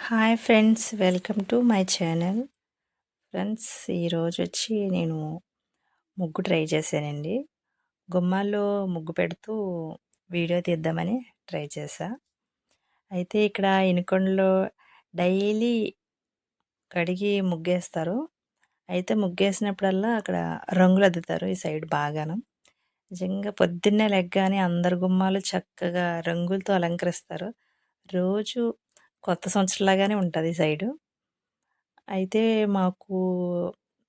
Hi friends, welcome to my channel. Friends, ఈరోజొచ్చి నేను ముగ్గు ట్రై చేశానండి. గుమ్మాల్లో ముగ్గు పెడుతూ వీడియో తీద్దామని ట్రై చేశా. అయితే ఇక్కడ ఇనకొండలో డైలీ కడిగి ముగ్గేస్తారు. అయితే ముగ్గేసినప్పుడల్లా అక్కడ రంగులద్దుతారు ఈ సైడ్ బాగాను. నిజంగా పొద్దున్నే లెగ్గానే అందరి గుమ్మాలు చక్కగా రంగులతో అలంకరిస్తారు. రోజు కొత్త సంవత్సరంలాగానే ఉంటది ఈ సైడు. అయితే మాకు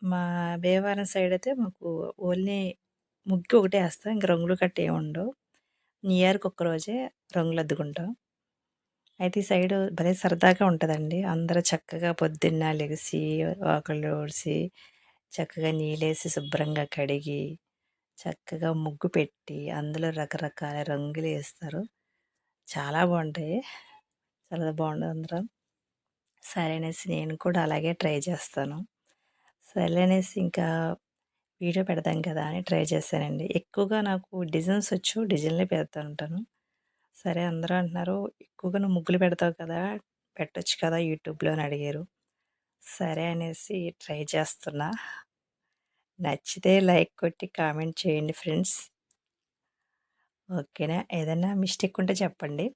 మా భీమవరం సైడయితే మాకు ఓన్లీ ముగ్గు ఒకటే ఏస్తాం. ఇంక రంగులు గట్టా ఏముండవు. న్యూ ఇయర్‌కి ఒక్కరోజే రంగులద్దుకుంటాం. అయితే ఈ సైడు భలే సరదాగా ఉంటదండి. అందరూ చక్కగా పొద్దున్న లెగిసి, వాకిళ్ళు ఊడ్చి, చక్కగా నీళ్ళేసి శుభ్రంగా కడిగి, చక్కగా ముగ్గు పెట్టి, అందులో రకరకాల రంగులేస్తారు. చాలా బావుంటాయి. చాలా బావుంటది అందరం. సరే అనేసి నేను కూడా అలాగే ట్రై చేస్తాను. సర్లే అనేసి ఇంకా వీడియో పెడదాం కదా అని ట్రై చేశానండి. ఎక్కువగా నాకు డిజైన్స్ వచ్చు. డిజైన్‌లే పెడతా ఉంటాను. సరే అందరూ అంటున్నారు, "ఎక్కువగా నువ్వు ముగ్గులు పెడతావు కదా! పెట్టొచ్చు కదా యూట్యూబ్‌లో" అని అడిగారు. సరే అనేసి ట్రై చేస్తున్నా. నచ్చితే లైక్ కొట్టి కామెంట్ చేయండి ఫ్రెండ్స్. ఓకేనా? ఏదైనా మిస్టేక్ ఉంటే చెప్పండి.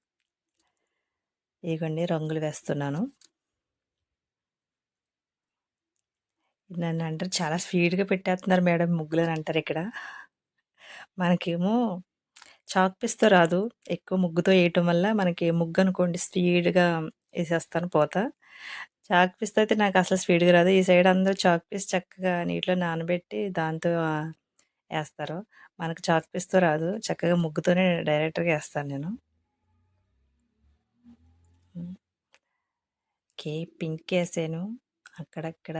ఇదిగోండి రంగులు వేస్తున్నాను. నన్నంటారు, "చాలా స్పీడ్‌గా పెట్టేస్తున్నారు మేడం ముగ్గులని" అంటారిక్కడ. మనకేమో చాక్ పీస్‌తో రాదు. ఎక్కువ ముగ్గుతో ఏయటం వల్ల మనకి ముగ్గనుకోండి స్పీడ్‌గా ఏసేస్తాను పోతా. చాక్ పీస్‌తో అయితే నాకసలు స్పీడ్‌గా రాదు. ఈ సైడ్ అందరూ చాక్ పీస్ చక్కగా నీటిలో నానబెట్టి దాంతో ఏస్తారు. మనకు చాక్ పీస్‌తో రాదు. చక్కగా ముగ్గుతోనే డైరెక్ట్‌గా ఏస్తాను నేను. హ్మ్. పింకేసాను. అక్కడక్కడ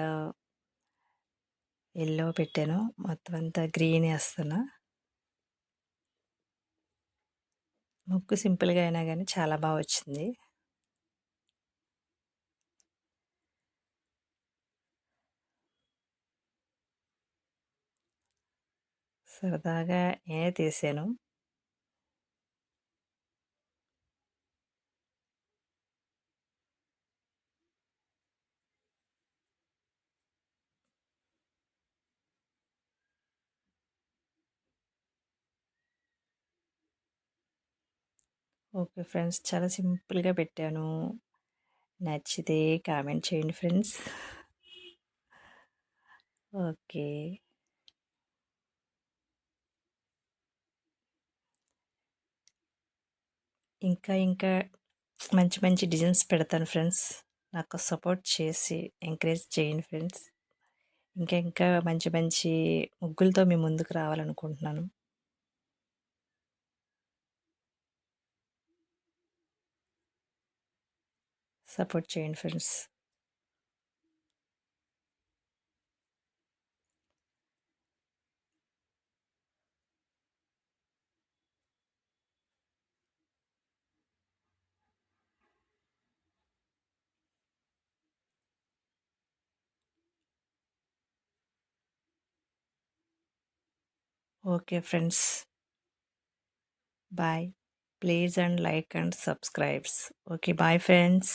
యెల్లో పెట్టాను. మొత్తం అంతా గ్రీన్ ఏస్తున్నా. ముగ్గు సింపుల్‌గా అయినా గానీ చాలా బా వచ్చింది. సరదాగా నేనే తీశాను. ఓకే ఫ్రెండ్స్, చాలా సింపుల్‌గా పెట్టాను. నచ్చితే కామెంట్ చేయండి ఫ్రెండ్స్. ఓకే. ఇంకా మంచి మంచి డిజైన్స్ పెడతాను ఫ్రెండ్స్. నాకు సపోర్ట్ చేసి ఎంకరేజ్ చేయండి ఫ్రెండ్స్. ఇంకా మంచి మంచి ముగ్గులతో మీ ముందుకు రావాలనుకుంటున్నాను. సపోర్ట్ చేయండి friends. Okay friends. Bye. Please and like and subscribes. Okay. Bye friends.